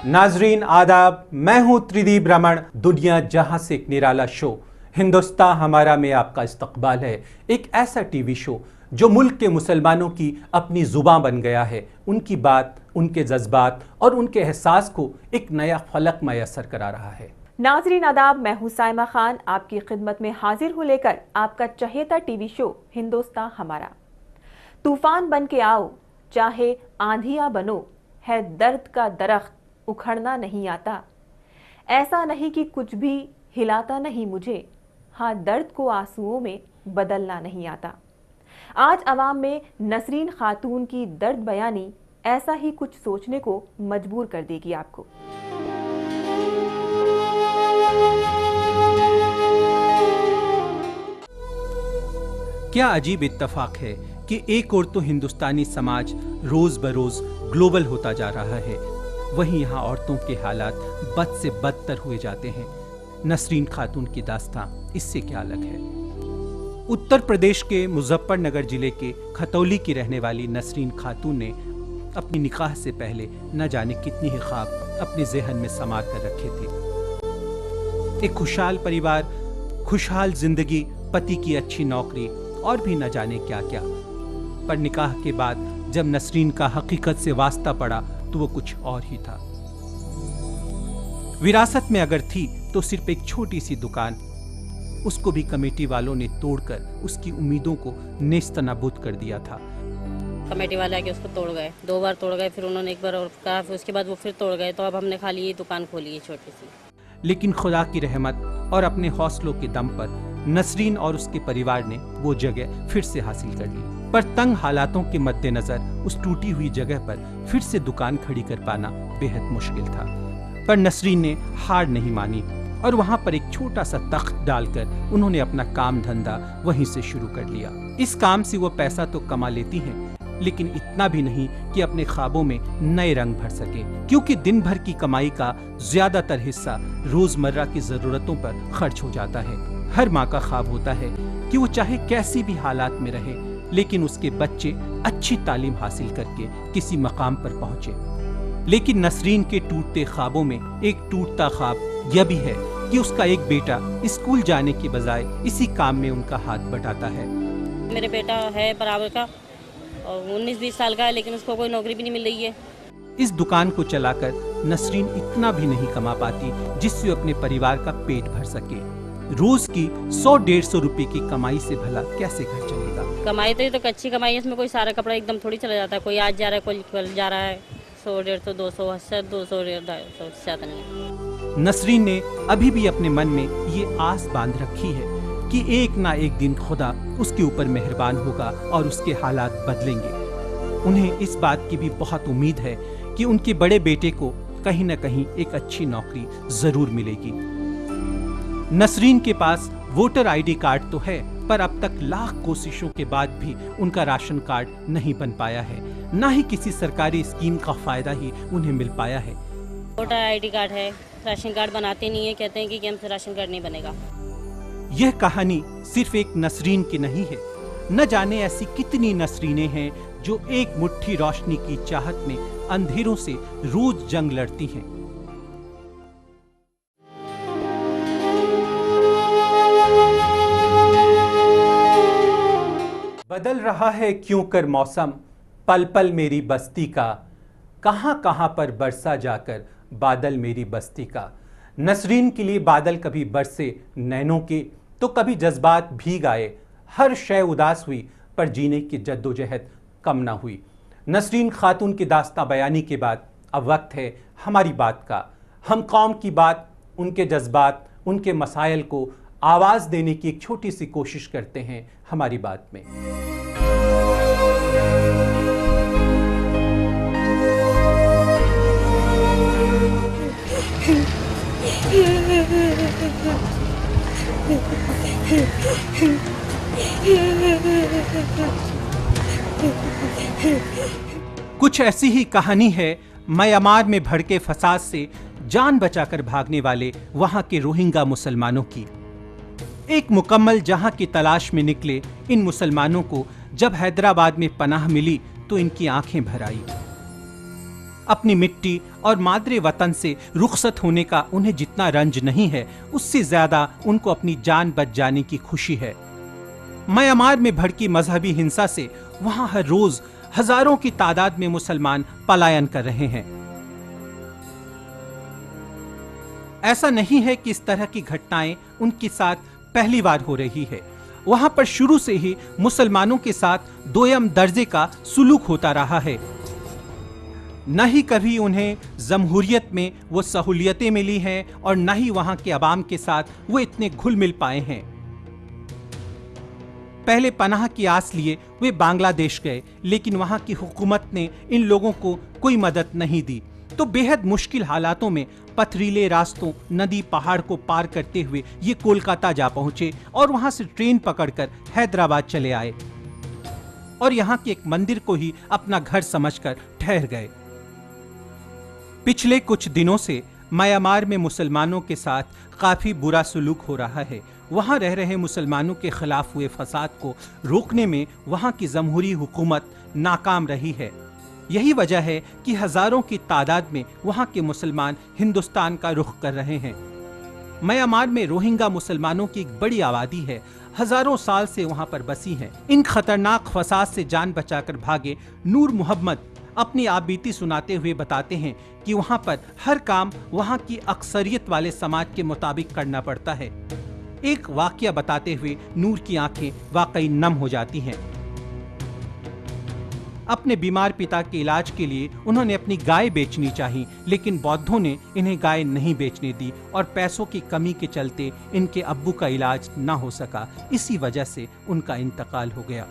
नाजरीन आदाब, मैं हूं त्रिदीप रमन। दुनिया जहां से एक निराला शो हिंदुस्तान हमारा में आपका इस्तकबाल है। एक ऐसा टीवी शो जो मुल्क के मुसलमानों की अपनी जुबान बन गया है। उनकी बात, उनके जज्बात और उनके एहसास को एक नया फलक मैसर करा रहा है। नाजरीन आदाब, मैं हूं साइमा खान, आपकी खिदमत में हाजिर हूं लेकर आपका चहेता टीवी शो हिंदुस्तान हमारा। तूफान बन के आओ, चाहे आंधियां बनो, है दर्द का दरख्त उखड़ना नहीं आता। ऐसा नहीं कि कुछ भी हिलाता नहीं मुझे, हाँ दर्द को आंसुओं में बदलना नहीं आता। आज अवाम में नसरीन खातून की दर्द बयानी ऐसा ही कुछ सोचने को मजबूर कर देगी आपको। क्या अजीब इत्तफाक है कि एक और तो हिंदुस्तानी समाज रोज बरोज ग्लोबल होता जा रहा है, वहीं यहाँ औरतों के हालात बद से बदतर हुए जाते हैं। नसरीन खातून की दास्तां इससे क्या अलग है। उत्तर प्रदेश के मुजफ्फरनगर जिले के खतौली की रहने वाली नसरीन खातून ने अपनी निकाह से पहले न जाने कितनी ही ख्वाब अपने ज़हन में समार कर रखे थे। एक खुशहाल परिवार, खुशहाल जिंदगी, पति की अच्छी नौकरी और भी न जाने क्या क्या। पर निकाह के बाद जब नसरीन का हकीकत से वास्ता पड़ा तो वो कुछ और ही था। विरासत में अगर थी तो सिर्फ एक छोटी सी दुकान, उसको भी कमेटी वालों ने तोड़कर उसकी उम्मीदों को नेस्तनाबूद कर दिया था। कमेटी वाले आके उसको तोड़ गए, 2 बार तोड़ गए, फिर उन्होंने 1 बार और कहा, फिर उसके बाद वो फिर तोड़ गए। तो अब हमने खाली ये दुकान खोली है छोटी सी। लेकिन खुदा की रहमत और अपने हौसलों के दम पर नसरीन और उसके परिवार ने वो जगह फिर से हासिल कर ली। पर तंग हालातों के मद्देनजर उस टूटी हुई जगह पर फिर से दुकान खड़ी कर पाना बेहद मुश्किल था। पर नसरीन ने हार नहीं मानी और वहां पर एक छोटा सा तख्त डालकर उन्होंने अपना काम धंधा वहीं से शुरू कर लिया। इस काम से वो पैसा तो कमा लेती हैं, लेकिन इतना भी नहीं कि अपने ख्वाबों में नए रंग भर सके, क्योंकि दिन भर की कमाई का ज्यादातर हिस्सा रोजमर्रा की जरूरतों पर खर्च हो जाता है। हर माँ का ख्वाब होता है कि वो चाहे कैसी भी हालात में रहे, लेकिन उसके बच्चे अच्छी तालीम हासिल करके किसी मकाम पर पहुंचे। लेकिन नसरीन के टूटते ख्वाबों में एक टूटता ख्वाब यह भी है कि उसका एक बेटा स्कूल जाने के बजाय इसी काम में उनका हाथ बटाता है। मेरे बेटा है बराबर का और 19-20 साल का है, लेकिन उसको कोई नौकरी भी नहीं मिल रही है। इस दुकान को चलाकर नसरीन इतना भी नहीं कमा पाती जिससे अपने परिवार का पेट भर सके। रोज की 100-150 रुपए की कमाई से भला कैसे घर चलेगा। कमाई तो अच्छी कमाई है, इसमें कोई सारा कपड़ा एकदम थोड़ी चला जाता है। कोई आज जा रहा है, कोई कल जा रहा है। 100-150, 200, 200, 250 ज्यादा नहीं। नसरीन ने अभी भी अपने मन में ये आस बांध रखी है कि एक ना एक दिन खुदा उसके ऊपर मेहरबान होगा और उसके हालात बदलेंगे। उन्हें इस बात की भी बहुत उम्मीद है कि उनके बड़े बेटे को कहीं न कहीं एक अच्छी नौकरी जरूर मिलेगी। नसरीन के पास वोटर आईडी कार्ड तो है, पर अब तक लाख कोशिशों के बाद भी उनका राशन कार्ड नहीं बन पाया है। ना ही किसी सरकारी स्कीम का फायदा ही उन्हें मिल पाया है। वोटर आईडी कार्ड है, राशन कार्ड बनाते नहीं है, कहते हैं कि हमसे राशन कार्ड नहीं बनेगा। यह कहानी सिर्फ एक नसरीन की नहीं है। न जाने ऐसी कितनी नसरीनें हैं जो एक मुट्ठी रोशनी की चाहत में अंधेरों से रोज जंग लड़ती हैं। बदल रहा है क्यों कर मौसम, पल पल मेरी बस्ती का, कहां कहां पर बरसा जाकर बादल मेरी बस्ती का। नसरीन के लिए बादल कभी बरसे नैनों के तो कभी जज्बात भीग आए। हर शय उदास हुई पर जीने की जद्दोजहद कम ना हुई। नसरीन खातून की दास्तां बयानी के बाद अब वक्त है हमारी बात का। हम कौम की बात, उनके जज्बात, उनके मसाइल को आवाज़ देने की एक छोटी सी कोशिश करते हैं हमारी बात में। कुछ ऐसी ही कहानी है म्यांमार में भड़के फसाद से जान बचाकर भागने वाले वहां के रोहिंग्या मुसलमानों की। एक मुकम्मल जहां की तलाश में निकले इन मुसलमानों को जब हैदराबाद में पनाह मिली तो इनकी आंखें भर आई। अपनी मिट्टी और मादरे वतन से रुखसत होने का उन्हें जितना रंज नहीं है, उससे ज्यादा उनको अपनी जान बच जाने की खुशी है। म्यांमार में भड़की मजहबी हिंसा से वहां हर रोज हजारों की तादाद में मुसलमान पलायन कर रहे हैं। ऐसा नहीं है कि इस तरह की घटनाएं उनके साथ पहली बार हो रही है। वहां पर शुरू से ही मुसलमानों के साथ दोयम दर्जे का सुलूक होता रहा है। न ही कभी उन्हें जमहूरियत में वो सहूलियतें मिली हैं और न ही वहां के अवाम के साथ वो इतने घुल मिल पाए हैं। पहले पनाह की आस लिए वे बांग्लादेश गए, लेकिन वहां की हुकूमत ने इन लोगों को कोई मदद नहीं दी, तो बेहद मुश्किल हालातों में पथरीले रास्तों, नदी, पहाड़ को पार करते हुए ये कोलकाता जा पहुंचे और वहां से ट्रेन पकड़कर हैदराबाद चले आए और यहां के एक मंदिर को ही अपना घर समझकर ठहर गए। पिछले कुछ दिनों से म्यांमार में मुसलमानों के साथ काफी बुरा सलूक हो रहा है। वहां रह रहे मुसलमानों के खिलाफ हुए फसाद को रोकने में वहां की जमहूरी हुकूमत नाकाम रही है। यही वजह है कि हजारों की तादाद में वहां के मुसलमान हिंदुस्तान का रुख कर रहे हैं। म्यांमार में रोहिंग्या मुसलमानों की एक बड़ी आबादी है, हजारों साल से वहां पर बसी हैं। इन खतरनाक फसाद से जान बचाकर भागे नूर मोहम्मद अपनी आपबीती सुनाते हुए बताते हैं कि वहां पर हर काम वहां की अक्सरियत वाले समाज के मुताबिक करना पड़ता है। एक वाकया बताते हुए नूर की आंखें वाकई नम हो जाती हैं। अपने बीमार पिता के इलाज के लिए उन्होंने अपनी गाय बेचनी चाही, लेकिन बौद्धों ने इन्हें गाय नहीं बेचने दी और पैसों की कमी के चलते इनके अब्बू का इलाज ना हो सका। इसी वजह से उनका इंतकाल हो गया।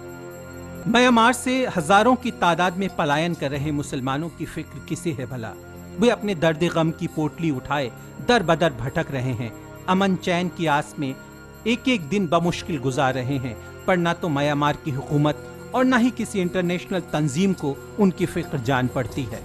म्यांमार से हजारों की तादाद में पलायन कर रहे मुसलमानों की फिक्र किसे है भला। वे अपने दर्द गम की पोटली उठाए दर बदर भटक रहे हैं, अमन चैन की आस में एक एक दिन बमुश्किल गुजार रहे हैं, पर न तो म्यांमार की हुकूमत और न ही किसी इंटरनेशनल तंजीम को उनकी फिक्र जान पड़ती है।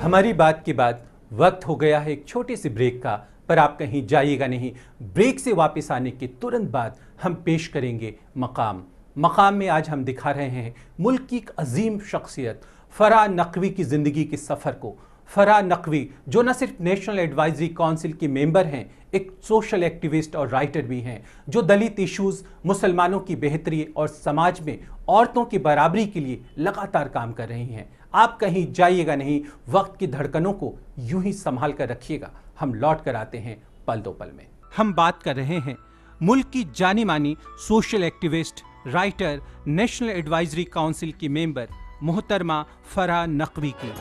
हमारी बात के बाद वक्त हो गया है एक छोटे से ब्रेक का, पर आप कहीं जाइएगा नहीं। ब्रेक से वापस आने के तुरंत बाद हम पेश करेंगे मकाम में आज हम दिखा रहे हैं मुल्क की एक अजीम शख्सियत फराह नकवी की जिंदगी के सफर को। फराह नकवी जो न सिर्फ नेशनल एडवाइजरी काउंसिल के मेंबर हैं, एक सोशल एक्टिविस्ट और राइटर भी हैं, जो दलित इश्यूज, मुसलमानों की बेहतरी और समाज में औरतों की बराबरी के लिए लगातार काम कर रही हैं। आप कहीं जाइएगा नहीं, वक्त की धड़कनों को यूं ही संभाल कर रखिएगा। हम लौट कर आते हैं पल दो पल में। हम बात कर रहे हैं मुल्क की जानी मानी social activist, writer, national advisory council की मेंबर मोहतरमा फराह नकवी की।